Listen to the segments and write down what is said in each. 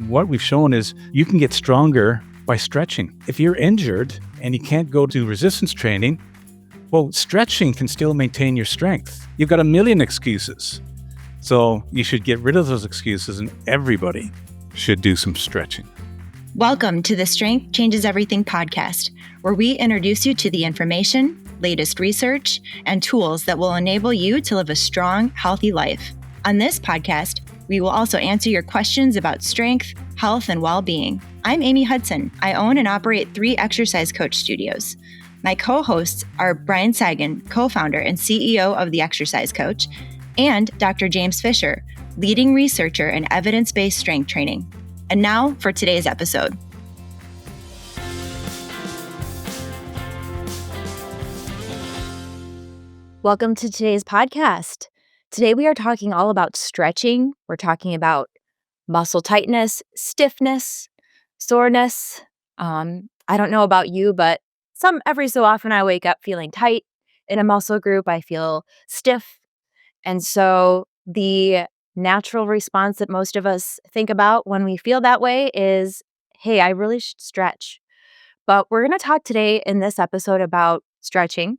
What we've shown is you can get stronger by stretching. If you're injured and you can't go to resistance training, well, stretching can still maintain your strength. You've got a million excuses. So you should get rid of those excuses, and everybody should do some stretching. Welcome to the Strength Changes Everything podcast, where we introduce you to the information, latest research, and tools that will enable you to live a strong, healthy life. On this podcast, we will also answer your questions about strength, health, and well-being. I'm Amy Hudson. I own and operate 3 exercise coach studios. My co-hosts are Brian Sagan, co-founder and CEO of The Exercise Coach, and Dr. James Fisher, leading researcher in evidence-based strength training. And now for today's episode. Welcome to today's podcast. Today we are talking all about stretching. We're talking about muscle tightness, stiffness, soreness. I don't know about you, but every so often I wake up feeling tight in a muscle group. I feel stiff. And so the natural response that most of us think about when we feel that way is, hey, I really should stretch. But we're going to talk today in this episode about stretching.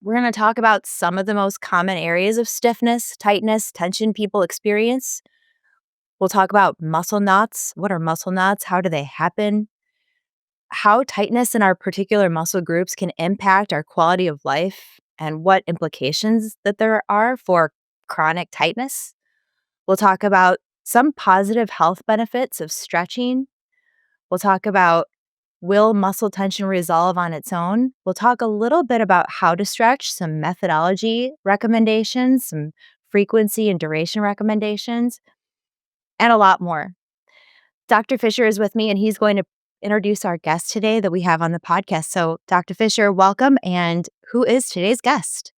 We're going to talk about some of the most common areas of stiffness, tightness, tension people experience. We'll talk about muscle knots. What are muscle knots? How do they happen? How tightness in our particular muscle groups can impact our quality of life and what implications that there are for chronic tightness. We'll talk about some positive health benefits of stretching. We'll talk about, will muscle tension resolve on its own? We'll talk a little bit about how to stretch, some methodology recommendations, some frequency and duration recommendations, and a lot more. Dr. Fisher is with me, and he's going to introduce our guest today that we have on the podcast. So, Dr. Fisher, welcome. And who is today's guest?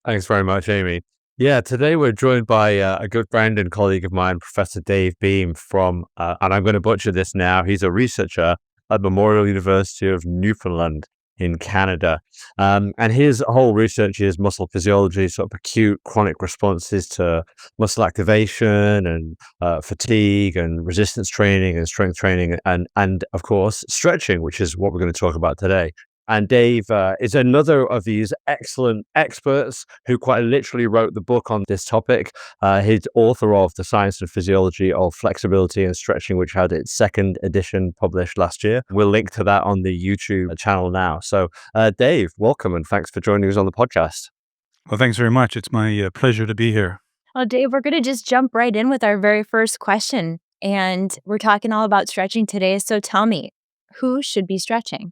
Thanks very much, Amy. Yeah, today we're joined by a good friend and colleague of mine, Professor Dave Behm from, and I'm going to butcher this now, he's a researcher at Memorial University of Newfoundland in Canada. And his whole research is muscle physiology, sort of acute chronic responses to muscle activation and fatigue and resistance training and strength training and of course, stretching, which is what we're going to talk about today. And Dave is another of these excellent experts who quite literally wrote the book on this topic. He's author of The Science and Physiology of Flexibility and Stretching, which had its 2nd edition published last year. We'll link to that on the YouTube channel now. So Dave, welcome and thanks for joining us on the podcast. Well, thanks very much. It's my pleasure to be here. Well, Dave, we're going to just jump right in with our very first question. And we're talking all about stretching today. So tell me, who should be stretching?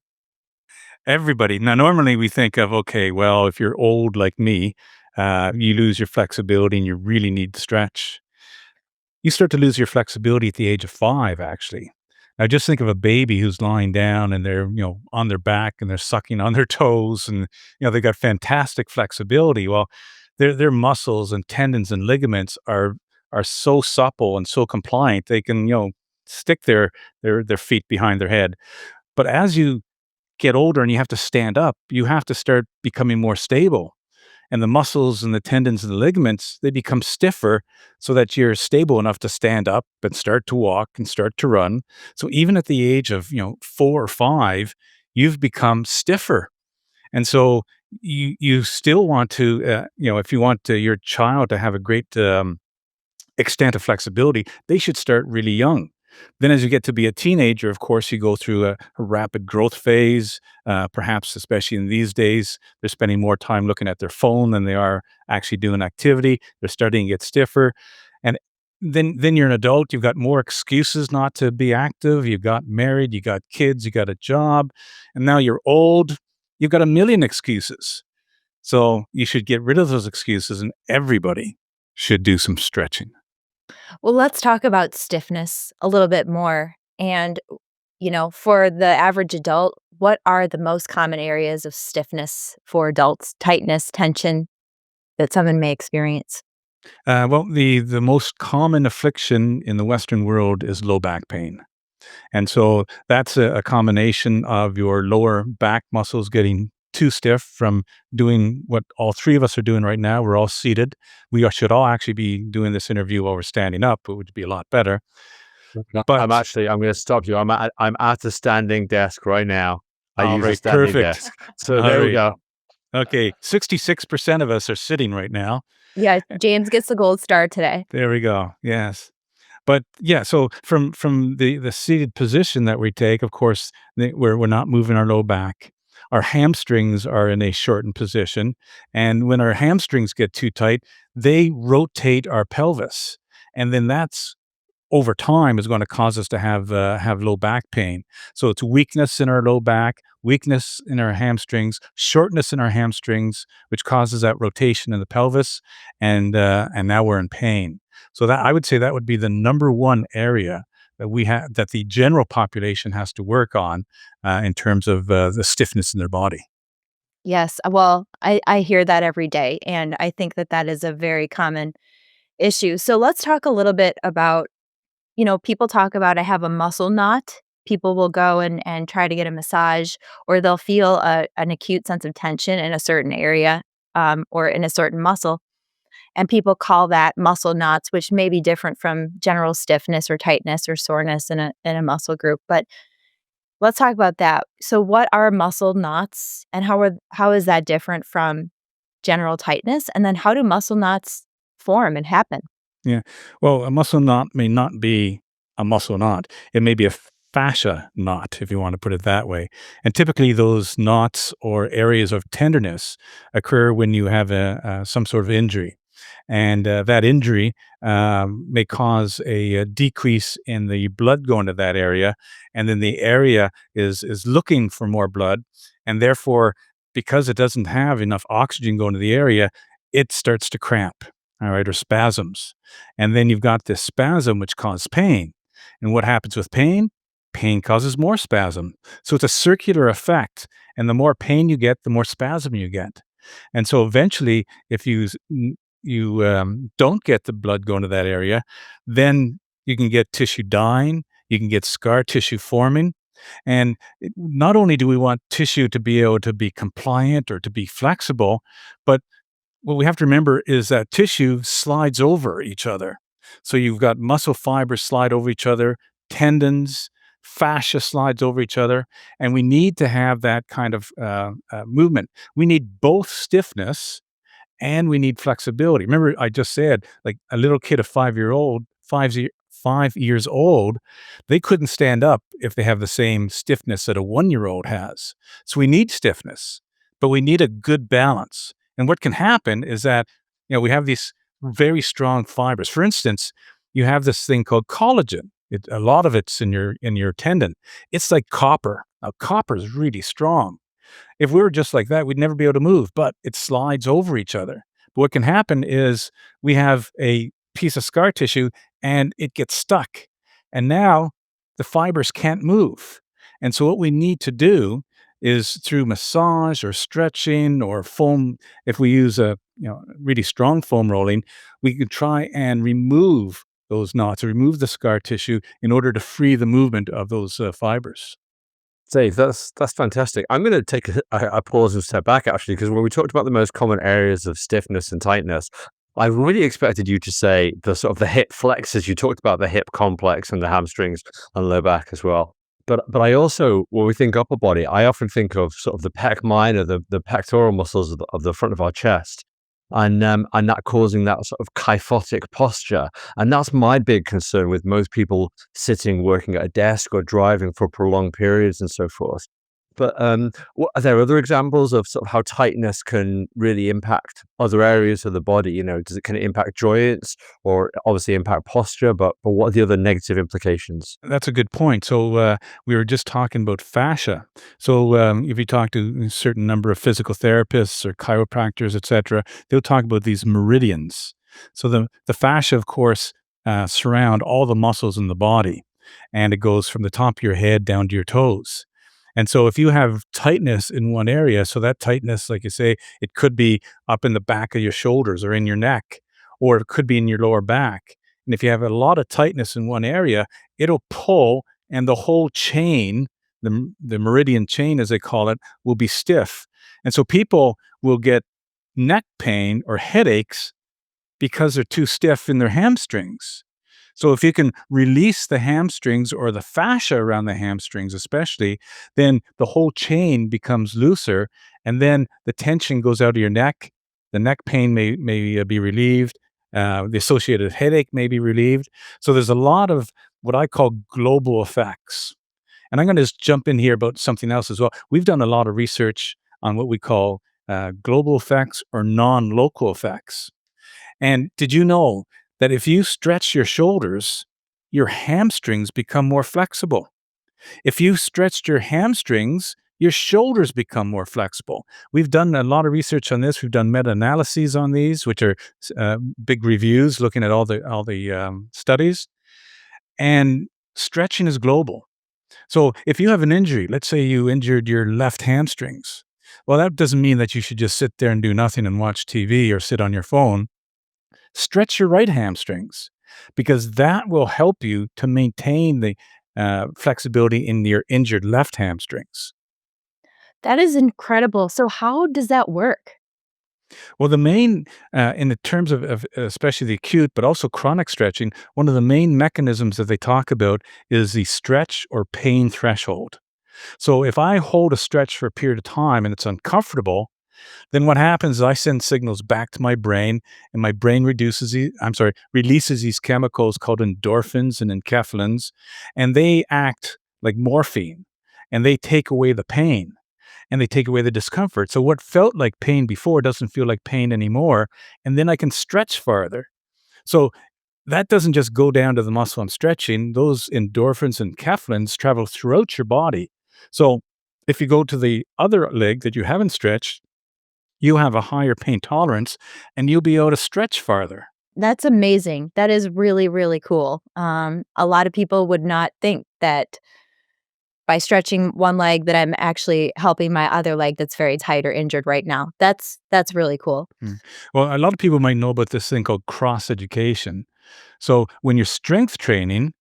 Everybody. Now, normally we think of, okay, well, if you're old like me, you lose your flexibility and you really need to stretch. You start to lose your flexibility at the age of 5, actually. Now, just think of a baby who's lying down and they're, on their back and they're sucking on their toes and, they've got fantastic flexibility. Well, their muscles and tendons and ligaments are so supple and so compliant, they can, stick their feet behind their head. But as you get older and you have to stand up, you have to start becoming more stable. And the muscles and the tendons and the ligaments, they become stiffer so that you're stable enough to stand up and start to walk and start to run. So even at the age of, 4 or 5, you've become stiffer. And so you still want to, if you want your child to have a great extent of flexibility, they should start really young. Then as you get to be a teenager, of course, you go through a rapid growth phase. Perhaps, especially in these days, they're spending more time looking at their phone than they are actually doing activity. They're starting to get stiffer. And then you're an adult. You've got more excuses not to be active. You got married, you got kids, you got a job. And now you're old. You've got a million excuses. So you should get rid of those excuses, and everybody should do some stretching. Well, let's talk about stiffness a little bit more. And, for the average adult, what are the most common areas of stiffness for adults, tightness, tension that someone may experience? Well, the most common affliction in the Western world is low back pain. And so that's a combination of your lower back muscles getting too stiff from doing what all 3 of us are doing right now. We're all seated. We should all actually be doing this interview while we're standing up. It would be a lot better. No, I'm But actually, I'm going to stop you. I'm at a standing desk right now. I all use a right, standing perfect. desk. So All there we right. go. Okay, 66% of us are sitting right now. Yeah, James gets the gold star today. There we go. Yes. But yeah, so from the seated position that we take, of course, we're not moving our low back. Our hamstrings are in a shortened position, and when our hamstrings get too tight, they rotate our pelvis, and then that's over time is going to cause us to have low back pain. So it's weakness in our low back, weakness in our hamstrings, shortness in our hamstrings, which causes that rotation in the pelvis, and now we're in pain. So that I would say that would be the number one area that we have that the general population has to work on in terms of the stiffness in their body. Yes, well, I hear that every day, and I think that that is a very common issue. So let's talk a little bit about, people talk about I have a muscle knot. People will go and try to get a massage, or they'll feel an acute sense of tension in a certain area, or in a certain muscle. And people call that muscle knots, which may be different from general stiffness or tightness or soreness in a muscle group. But let's talk about that. So what are muscle knots, and how is that different from general tightness? And then how do muscle knots form and happen? Yeah. Well, a muscle knot may not be a muscle knot. It may be a fascia knot, if you want to put it that way. And typically, those knots or areas of tenderness occur when you have some sort of injury. And that injury may cause a decrease in the blood going to that area. And then the area is looking for more blood. And therefore, because it doesn't have enough oxygen going to the area, it starts to cramp, all right, or spasms. And then you've got this spasm, which causes pain. And what happens with pain? Pain causes more spasm. So it's a circular effect. And the more pain you get, the more spasm you get. And so eventually, if you don't get the blood going to that area, then you can get tissue dying, you can get scar tissue forming. And not only do we want tissue to be able to be compliant or to be flexible, but what we have to remember is that tissue slides over each other. So you've got muscle fibers slide over each other, tendons, fascia slides over each other, and we need to have that kind of movement. We need both stiffness and we need flexibility. Remember, I just said, like a little kid of 5 years old, they couldn't stand up if they have the same stiffness that a 1 year old has. So we need stiffness, but we need a good balance. And what can happen is that, we have these very strong fibers. For instance, you have this thing called collagen. A lot of it's in your tendon. It's like copper. Now, copper is really strong. If we were just like that, we'd never be able to move, but it slides over each other. But what can happen is we have a piece of scar tissue and it gets stuck. And now the fibers can't move. And so what we need to do is through massage or stretching or foam, if we use a really strong foam rolling, we can try and remove those knots or remove the scar tissue in order to free the movement of those fibers. Dave, that's fantastic. I'm going to take a pause and step back actually, because when we talked about the most common areas of stiffness and tightness, I really expected you to say the sort of the hip flexors. You talked about the hip complex and the hamstrings and low back as well. But I also, when we think upper body, I often think of sort of the pec minor, the pectoral muscles of the front of our chest, and that causing that sort of kyphotic posture. And that's my big concern with most people sitting, working at a desk or driving for prolonged periods and so forth. But are there other examples of sort of how tightness can really impact other areas of the body? Can it impact joints or obviously impact posture? But what are the other negative implications? That's a good point. So we were just talking about fascia. So if you talk to a certain number of physical therapists or chiropractors, etc., they'll talk about these meridians. So the fascia, of course, surround all the muscles in the body, and it goes from the top of your head down to your toes. And so if you have tightness in one area, so that tightness, like you say, it could be up in the back of your shoulders or in your neck, or it could be in your lower back. And if you have a lot of tightness in one area, it'll pull and the whole chain, the meridian chain, as they call it, will be stiff. And so people will get neck pain or headaches because they're too stiff in their hamstrings. So if you can release the hamstrings or the fascia around the hamstrings, especially, then the whole chain becomes looser, and then the tension goes out of your neck. The neck pain may be relieved. The associated headache may be relieved. So there's a lot of what I call global effects. And I'm going to just jump in here about something else as well. We've done a lot of research on what we call global effects or non-local effects. And did you know that if you stretch your shoulders, your hamstrings become more flexible? If you stretched your hamstrings, your shoulders become more flexible. We've done a lot of research on this. We've done meta-analyses on these, which are big reviews looking at all the studies. And stretching is global. So if you have an injury, let's say you injured your left hamstrings, well, that doesn't mean that you should just sit there and do nothing and watch TV or sit on your phone. Stretch your right hamstrings because that will help you to maintain the flexibility in your injured left hamstrings. That is incredible. So how does that work? Well, the main, in the terms of especially the acute, but also chronic stretching, one of the main mechanisms that they talk about is the stretch or pain threshold. So if I hold a stretch for a period of time and it's uncomfortable, then what happens is I send signals back to my brain, and my brain releases these chemicals called endorphins and enkephalins, and they act like morphine, and they take away the pain and they take away the discomfort. So what felt like pain before doesn't feel like pain anymore, and then I can stretch farther. So that doesn't just go down to the muscle I'm stretching. Those endorphins and enkephalins travel throughout your body. So if you go to the other leg that you haven't stretched, you have a higher pain tolerance and you'll be able to stretch farther. That's amazing. That is really, really cool. A lot of people would not think that by stretching one leg that I'm actually helping my other leg that's very tight or injured right now. That's really cool. Mm. Well, a lot of people might know about this thing called cross education. So when you're strength training,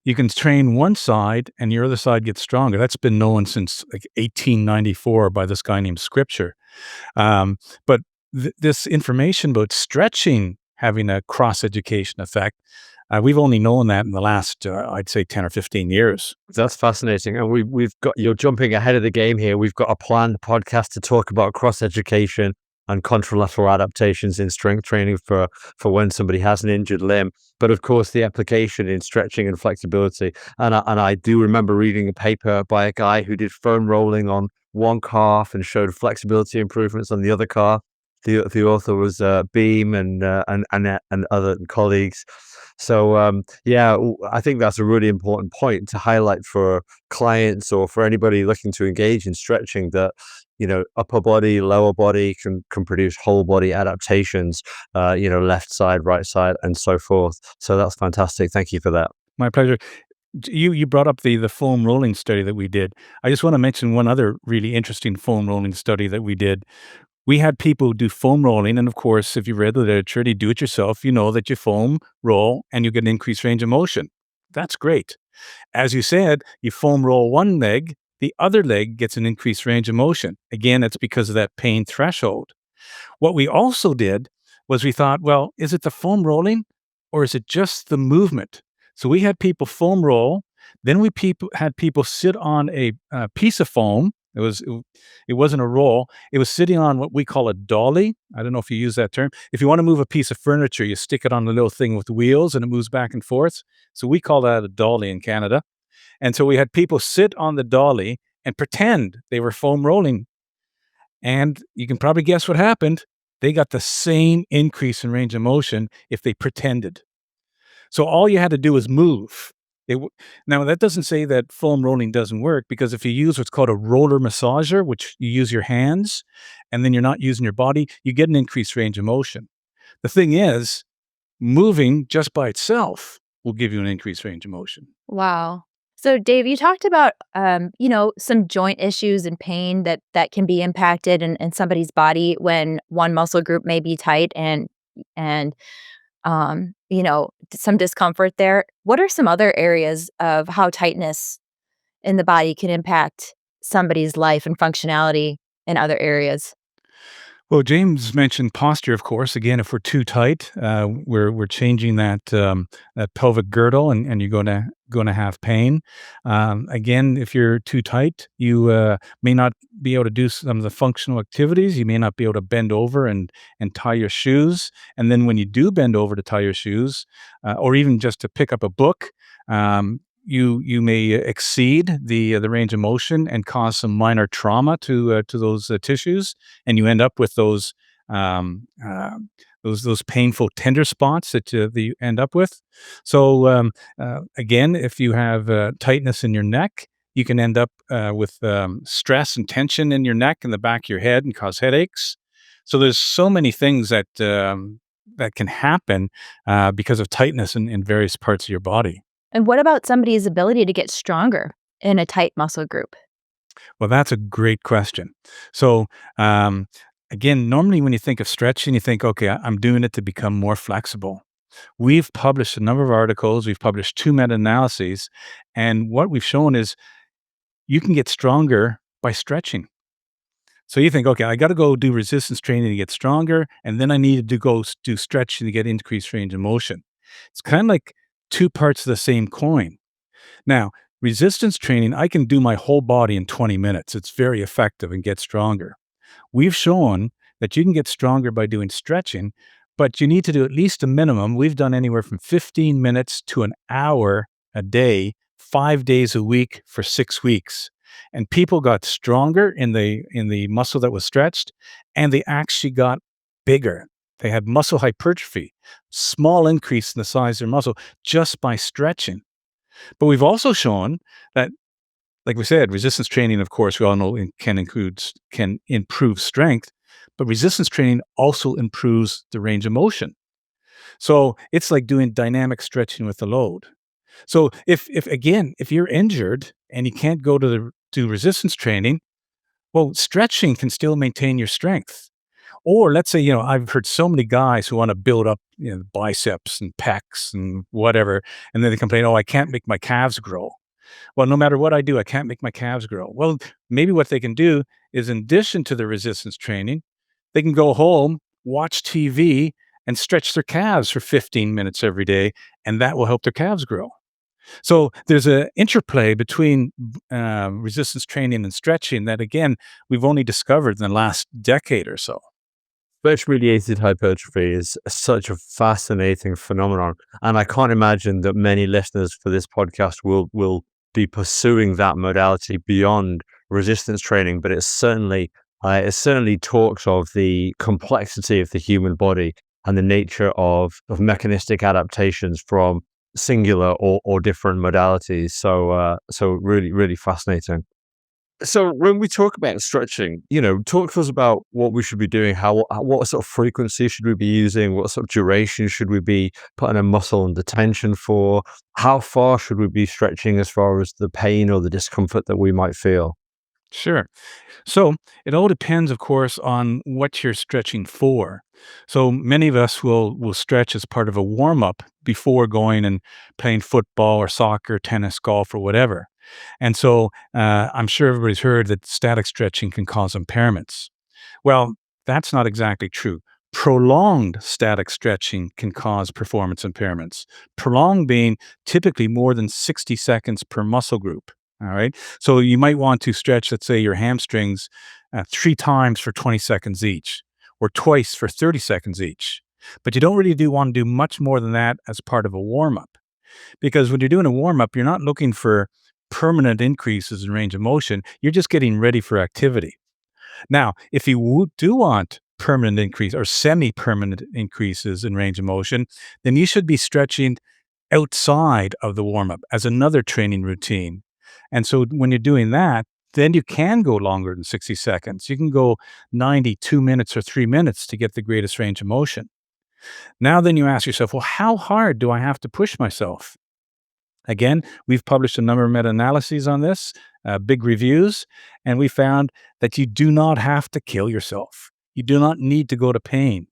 you can train one side and your other side gets stronger. That's been known since like 1894 by this guy named Scripture. But this information about stretching having a cross education effect, we've only known that in the last, I'd say, 10 or 15 years. That's fascinating. And we've got, you're jumping ahead of the game here. We've got a planned podcast to talk about cross education and contralateral adaptations in strength training for when somebody has an injured limb. But of course, the application in stretching and flexibility. And I do remember reading a paper by a guy who did foam rolling on one calf and showed flexibility improvements on the other calf. The author was Behm and other colleagues. So I think that's a really important point to highlight for clients or for anybody looking to engage in stretching, that upper body, lower body can produce whole body adaptations, left side, right side, and so forth. So that's fantastic. Thank you for that. My pleasure. You brought up the foam rolling study that we did. I just want to mention one other really interesting foam rolling study that we did. We had people do foam rolling, and of course, if you read the literature, you do it yourself, you know that you foam roll and you get an increased range of motion. That's great. As you said, you foam roll one leg, the other leg gets an increased range of motion. Again, it's because of that pain threshold. What we also did was we thought, well, is it the foam rolling or is it just the movement? So we had people foam roll, then we had people sit on a piece of foam. It wasn't a roll. It was sitting on what we call a dolly. I don't know if you use that term. If you want to move a piece of furniture, you stick it on a little thing with wheels and it moves back and forth. So we call that a dolly in Canada. And so we had people sit on the dolly and pretend they were foam rolling. And you can probably guess what happened. They got the same increase in range of motion if they pretended. So all you had to do was move. Now, that doesn't say that foam rolling doesn't work, because if you use what's called a roller massager, which you use your hands and then you're not using your body, you get an increased range of motion. The thing is, moving just by itself will give you an increased range of motion. Wow. So, Dave, you talked about, some joint issues and pain that can be impacted in somebody's body when one muscle group may be tight and some discomfort there. What are some other areas of how tightness in the body can impact somebody's life and functionality in other areas? Well, James mentioned posture, of course. Again, if we're too tight, we're changing that pelvic girdle, and you're gonna have pain. Again, if you're too tight, you may not be able to do some of the functional activities. You may not be able to bend over and tie your shoes. And then when you do bend over to tie your shoes, or even just to pick up a book, you may exceed the range of motion and cause some minor trauma to those tissues, and you end up with um, uh, those painful tender spots that you end up with. So again, if you have tightness in your neck, you can end up with stress and tension in your neck and the back of your head and cause headaches. So there's so many things that can happen because of tightness in various parts of your body. And what about somebody's ability to get stronger in a tight muscle group? Well, that's a great question. So, um, again, normally when you think of stretching, you think, okay, I'm doing it to become more flexible. We've published a number of articles, we've published two meta analyses, and what we've shown is you can get stronger by stretching. So you think, okay, I got to go do resistance training to get stronger, and then I need to go do stretching to get increased range of motion. It's kind of like two parts of the same coin. Now, resistance training, I can do my whole body in 20 minutes. It's very effective and get stronger. We've shown that you can get stronger by doing stretching, but you need to do at least a minimum. We've done anywhere from 15 minutes to an hour a day, 5 days a week for 6 weeks. And people got stronger in the muscle that was stretched, and they actually got bigger. They had muscle hypertrophy, small increase in the size of their muscle just by stretching. But we've also shown that, like we said, resistance training, of course, we all know can improve strength, but resistance training also improves the range of motion. So it's like doing dynamic stretching with the load. So if you're injured and you can't go to do resistance training, well, stretching can still maintain your strength. Or let's say, I've heard so many guys who want to build up, biceps and pecs and whatever, and then they complain, "Oh, I can't make my calves grow." Well, no matter what I do, I can't make my calves grow. Well, maybe what they can do is, in addition to the resistance training, they can go home, watch TV, and stretch their calves for 15 minutes every day, and that will help their calves grow. So there's an interplay between resistance training and stretching that, again, we've only discovered in the last decade or so. Stretch-mediated hypertrophy is such a fascinating phenomenon, and I can't imagine that many listeners for this podcast will be pursuing that modality beyond resistance training. But it certainly talks of the complexity of the human body and the nature of mechanistic adaptations from singular or different modalities. So really, really fascinating. So when we talk about stretching, talk to us about what we should be doing. What sort of frequency should we be using? What sort of duration should we be putting a muscle under tension for? How far should we be stretching as far as the pain or the discomfort that we might feel? Sure. So it all depends, of course, on what you're stretching for. So many of us will stretch as part of a warm up before going and playing football or soccer, tennis, golf, or whatever. And so I'm sure everybody's heard that static stretching can cause impairments. Well, that's not exactly true. Prolonged static stretching can cause performance impairments. Prolonged being typically more than 60 seconds per muscle group. All right. So you might want to stretch, let's say, your hamstrings 3 times for 20 seconds each, or twice for 30 seconds each. But you don't really want to do much more than that as part of a warm up. Because when you're doing a warm up, you're not looking for permanent increases in range of motion. You're just getting ready for activity. Now, if you do want permanent increase or semi-permanent increases in range of motion, then you should be stretching outside of the warm up as another training routine. And so when you're doing that, then you can go longer than 60 seconds. You can go 92 minutes or 3 minutes to get the greatest range of motion. Now, then you ask yourself, well, how hard do I have to push myself? Again, we've published a number of meta-analyses on this, big reviews, and we found that you do not have to kill yourself. You do not need to go to pain.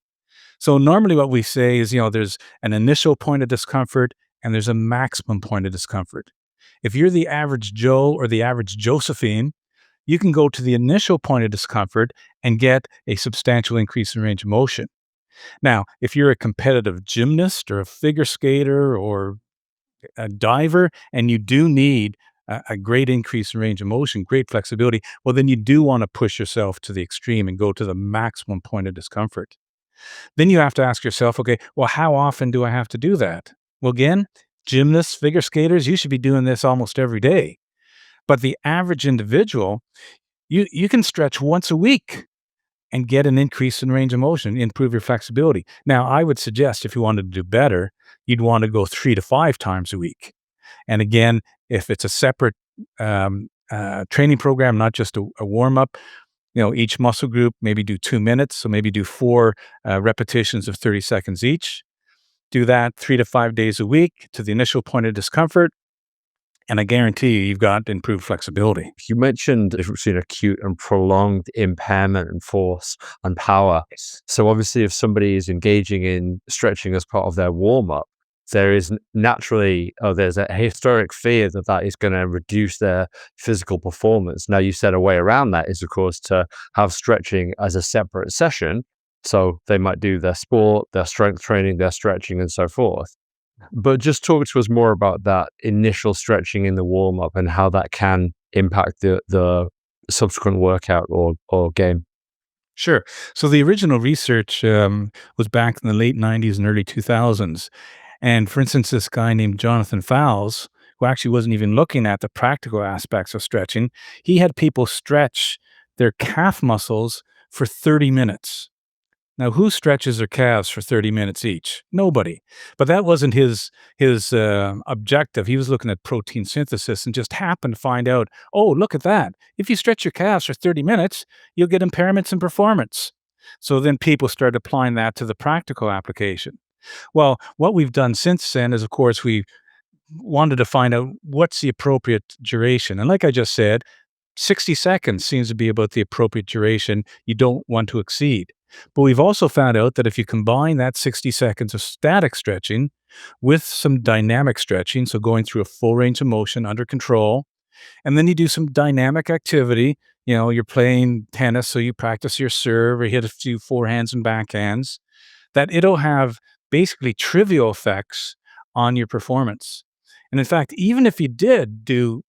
So normally what we say is, there's an initial point of discomfort and there's a maximum point of discomfort. If you're the average Joe or the average Josephine, you can go to the initial point of discomfort and get a substantial increase in range of motion. Now, if you're a competitive gymnast or a figure skater or a diver, and you do need a great increase in range of motion, great flexibility, well, then you do want to push yourself to the extreme and go to the maximum point of discomfort. Then you have to ask yourself, okay, well, how often do I have to do that? Well, again, gymnasts, figure skaters, you should be doing this almost every day. But the average individual, you can stretch once a week and get an increase in range of motion, improve your flexibility. Now, I would suggest if you wanted to do better, you'd want to go 3 to 5 times a week. And again, if it's a separate training program, not just a warm up, each muscle group, maybe do 2 minutes. So maybe do 4 repetitions of 30 seconds each. Do that 3 to 5 days a week to the initial point of discomfort. And I guarantee you've got improved flexibility. You mentioned if we've seen acute and prolonged impairment in force and power. So obviously, if somebody is engaging in stretching as part of their warm-up, there is naturally, there's a historic fear that that is going to reduce their physical performance. Now, you said a way around that is, of course, to have stretching as a separate session. So they might do their sport, their strength training, their stretching, and so forth. But just talk to us more about that initial stretching in the warm-up and how that can impact the subsequent workout or game. Sure. So the original research was back in the late 90s and early 2000s. And for instance, this guy named Jonathan Fowles, who actually wasn't even looking at the practical aspects of stretching, he had people stretch their calf muscles for 30 minutes. Now, who stretches their calves for 30 minutes each? Nobody. But that wasn't his objective. He was looking at protein synthesis and just happened to find out, oh, look at that. If you stretch your calves for 30 minutes, you'll get impairments in performance. So then people started applying that to the practical application. Well, what we've done since then is, of course, we wanted to find out what's the appropriate duration. And like I just said, 60 seconds seems to be about the appropriate duration you don't want to exceed. But we've also found out that if you combine that 60 seconds of static stretching with some dynamic stretching, so going through a full range of motion under control, and then you do some dynamic activity, you're playing tennis, so you practice your serve or hit a few forehands and backhands, that it'll have basically trivial effects on your performance. And in fact, even if you did do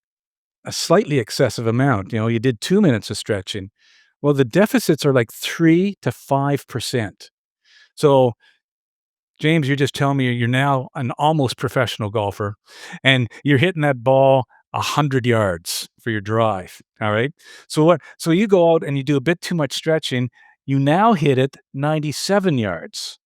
a slightly excessive amount, you did 2 minutes of stretching, well, the deficits are like 3 to 5%. So, James, you're just telling me you're now an almost professional golfer and you're hitting that ball 100 yards for your drive. All right. So you go out and you do a bit too much stretching. You now hit it 97 yards.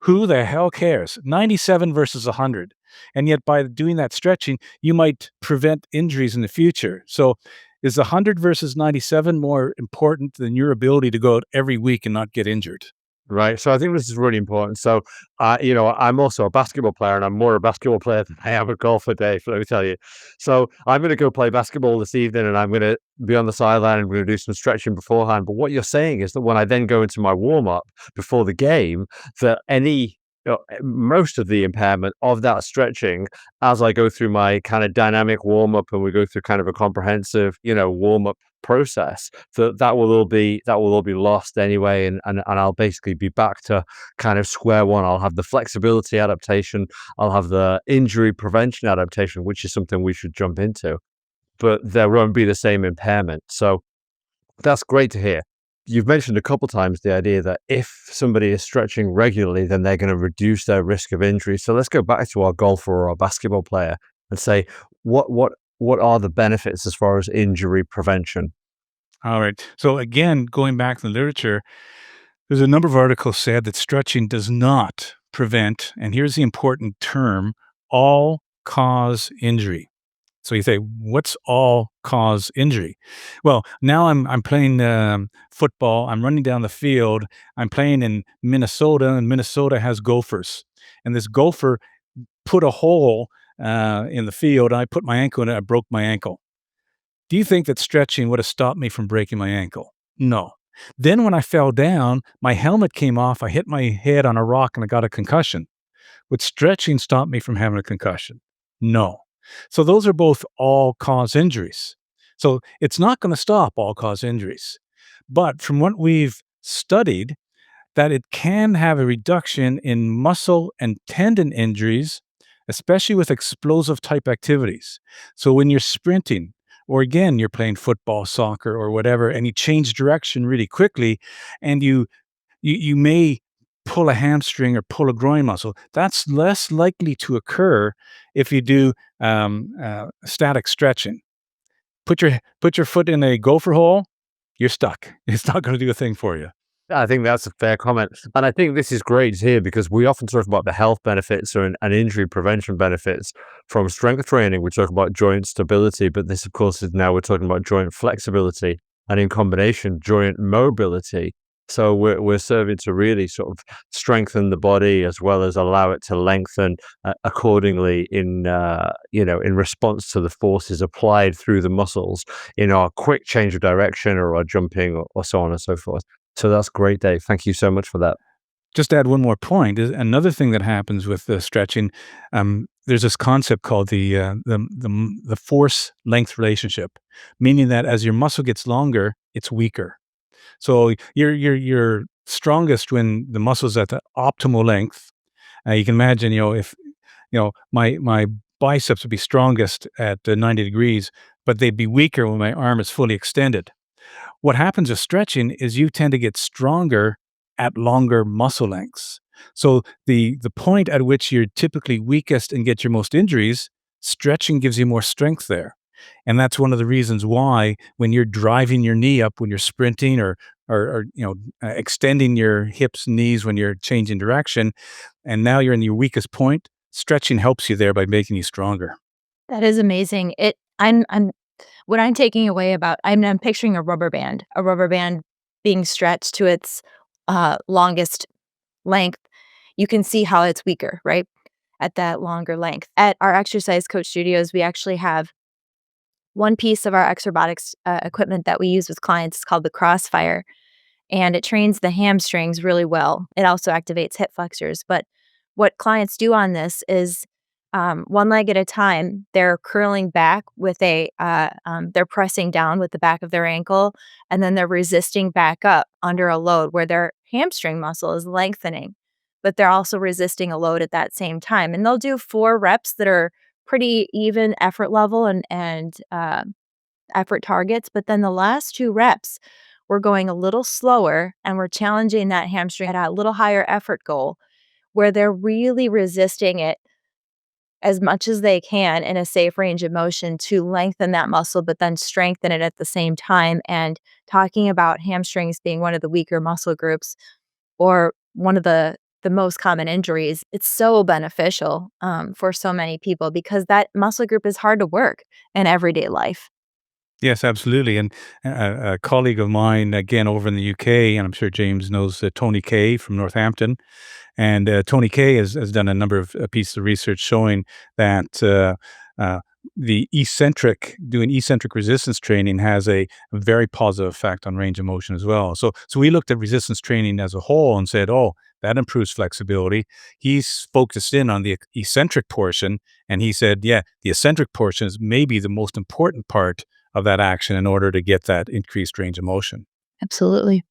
Who the hell cares? 97 versus 100. And yet by doing that stretching, you might prevent injuries in the future. So is 100 versus 97 more important than your ability to go out every week and not get injured? Right. So I think this is really important. So, I'm also a basketball player and I'm more a basketball player than I am a golfer, Dave, let me tell you. So I'm going to go play basketball this evening and I'm going to be on the sideline and we're going to do some stretching beforehand. But what you're saying is that when I then go into my warm up before the game, that most of the impairment of that stretching as I go through my kind of dynamic warm up and we go through kind of a comprehensive, warm up process, that will all be lost anyway, and I'll basically be back to kind of square one. I'll have the flexibility adaptation, I'll have the injury prevention adaptation, which is something we should jump into, but there won't be the same impairment. So that's great to hear. You've mentioned a couple times the idea that if somebody is stretching regularly, then they're going to reduce their risk of injury. So let's go back to our golfer or our basketball player and say, what are the benefits as far as injury prevention? All right. So again, going back to the literature, there's a number of articles said that stretching does not prevent, and here's the important term, all-cause injury. So you say, what's all-cause injury? Well, now I'm playing football. I'm running down the field. I'm playing in Minnesota, and Minnesota has gophers. And this gopher put a hole in the field. I put my ankle in it. I broke my ankle. Do you think that stretching would have stopped me from breaking my ankle? No. Then when I fell down, my helmet came off. I hit my head on a rock and I got a concussion. Would stretching stop me from having a concussion? No. So those are both all-cause injuries. So it's not going to stop all-cause injuries. But from what we've studied, that it can have a reduction in muscle and tendon injuries, especially with explosive type activities. So when you're sprinting, or again, you're playing football, soccer, or whatever, and you change direction really quickly, and you may pull a hamstring or pull a groin muscle. That's less likely to occur if you do static stretching. Put your foot in a gopher hole, you're stuck. It's not going to do a thing for you. I think that's a fair comment. And I think this is great to hear because we often talk about the health benefits and injury prevention benefits from strength training. We talk about joint stability, but this, of course, is now we're talking about joint flexibility and in combination, joint mobility. So we're serving to really sort of strengthen the body as well as allow it to lengthen accordingly in response to the forces applied through the muscles in our quick change of direction or our jumping or so on and so forth. So that's great, Dave. Thank you so much for that. Just to add one more point, is another thing that happens with the stretching. There's this concept called the force length relationship, meaning that as your muscle gets longer, it's weaker. So you're strongest when the muscle's at the optimal length. You can imagine, if my biceps would be strongest at 90 degrees, but they'd be weaker when my arm is fully extended. What happens with stretching is you tend to get stronger at longer muscle lengths. So the point at which you're typically weakest and get your most injuries, stretching gives you more strength there. And that's one of the reasons why when you're driving your knee up when you're sprinting or extending your hips and knees when you're changing direction, and now you're in your weakest point, stretching helps you there by making you stronger. That is amazing. I'm what I'm taking away about I'm picturing a rubber band being stretched to its longest length. You can see how it's weaker, right? At that longer length. At our exercise coach studios, we actually have one piece of our exerbotics equipment that we use with clients. It's called the Crossfire, and it trains the hamstrings really well. It also activates hip flexors. But what clients do on this is one leg at a time, they're curling back with they're pressing down with the back of their ankle, and then they're resisting back up under a load where their hamstring muscle is lengthening, but they're also resisting a load at that same time. And they'll do 4 reps that are pretty even effort level and effort targets. But then the last 2 reps, we're going a little slower and we're challenging that hamstring at a little higher effort goal where they're really resisting it as much as they can in a safe range of motion to lengthen that muscle, but then strengthen it at the same time. And talking about hamstrings being one of the weaker muscle groups or one of the most common injuries, it's so beneficial for so many people because that muscle group is hard to work in everyday life. Yes, absolutely. And a colleague of mine, again, over in the UK, and I'm sure James knows Tony Kay from Northampton. And Tony Kay has done a number of pieces of research showing that doing eccentric resistance training has a very positive effect on range of motion as well. So we looked at resistance training as a whole and said, oh, that improves flexibility. He's focused in on the eccentric portion, and he said, yeah, the eccentric portion is maybe the most important part of that action in order to get that increased range of motion. Absolutely.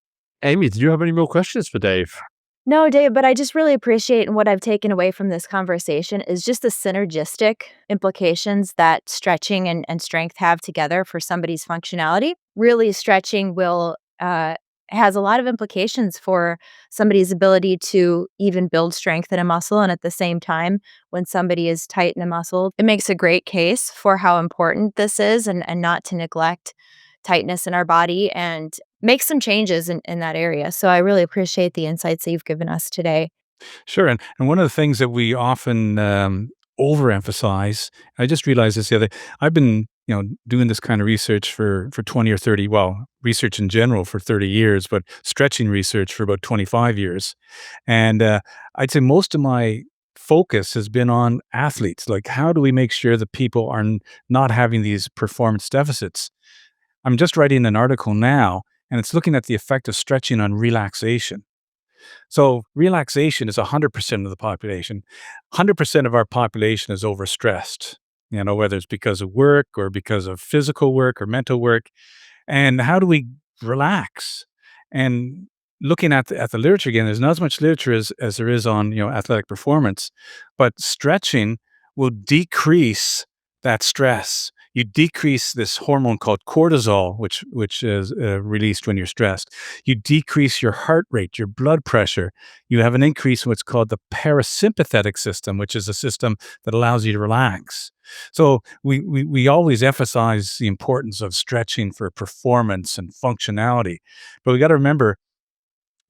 Amy, did you have any more questions for Dave? No, Dave, but I just really appreciate and what I've taken away from this conversation is just the synergistic implications that stretching and strength have together for somebody's functionality. Really, stretching has a lot of implications for somebody's ability to even build strength in a muscle. And at the same time, when somebody is tight in a muscle, it makes a great case for how important this is and not to neglect tightness in our body and make some changes in that area. So I really appreciate the insights that you've given us today. Sure. And one of the things that we often overemphasize, I just realized this the other, I've been, doing this kind of research for 20 or 30, well, research in general for 30 years, but stretching research for about 25 years. And I'd say most of my focus has been on athletes. Like, how do we make sure that people are not having these performance deficits? I'm just writing an article now, and it's looking at the effect of stretching on relaxation. So relaxation is 100% of the population. 100% of our population is overstressed. whether it's because of work or because of physical work or mental work. And how do we relax? And looking at the literature again, there's not as much literature as there is on athletic performance, but stretching will decrease that stress. You decrease this hormone called cortisol, which is released when you're stressed. You decrease your heart rate, your blood pressure. You have an increase in what's called the parasympathetic system, which is a system that allows you to relax. So we always emphasize the importance of stretching for performance and functionality, but we got to remember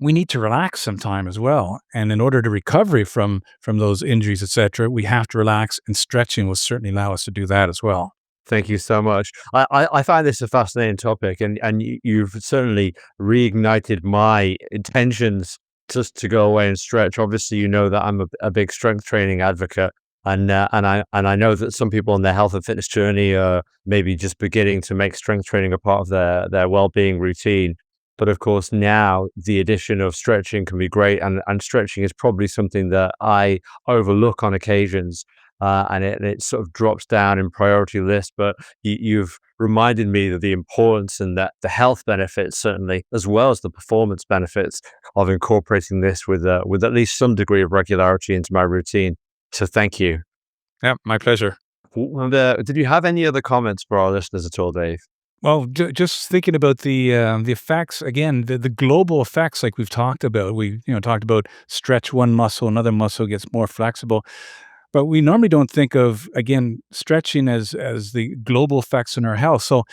we need to relax sometime as well. And in order to recover from those injuries, etc., we have to relax, and stretching will certainly allow us to do that as well. Thank you so much. I find this a fascinating topic, and you've certainly reignited my intentions just to go away and stretch. Obviously, you know that I'm a big strength training advocate, and I know that some people on their health and fitness journey are maybe just beginning to make strength training a part of their well-being routine. But of course, now the addition of stretching can be great, and stretching is probably something that I overlook on occasions. And it sort of drops down in priority list. But you've reminded me of the importance and that the health benefits, certainly, as well as the performance benefits of incorporating this with at least some degree of regularity into my routine. So thank you. Yeah, my pleasure. And, did you have any other comments for our listeners at all, Dave? Well, just thinking about the effects again, the global effects, like we've talked about. We talked about stretch one muscle, another muscle gets more flexible. But we normally don't think of, again, stretching as the global effects on our health. So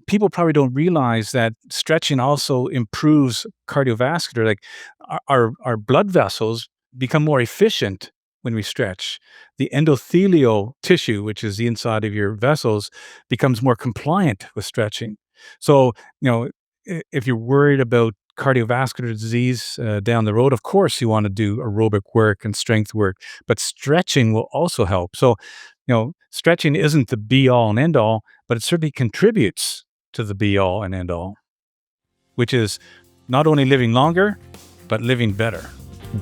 people probably don't realize that stretching also improves cardiovascular. Like our blood vessels become more efficient when we stretch. The endothelial tissue, which is the inside of your vessels, becomes more compliant with stretching. So, if you're worried about cardiovascular disease down the road, of course you want to do aerobic work and strength work, but stretching will also help. So, stretching isn't the be all and end all, but it certainly contributes to the be all and end all, which is not only living longer, but living better.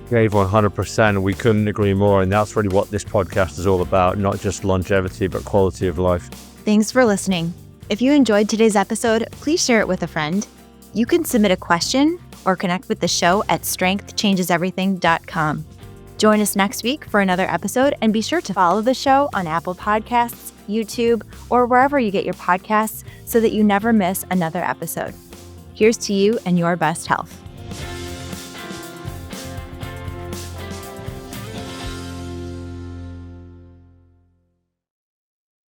Dave, 100%. We couldn't agree more. And that's really what this podcast is all about, not just longevity, but quality of life. Thanks for listening. If you enjoyed today's episode, please share it with a friend. You can submit a question or connect with the show at strengthchangeseverything.com. Join us next week for another episode, and be sure to follow the show on Apple Podcasts, YouTube, or wherever you get your podcasts so that you never miss another episode. Here's to you and your best health.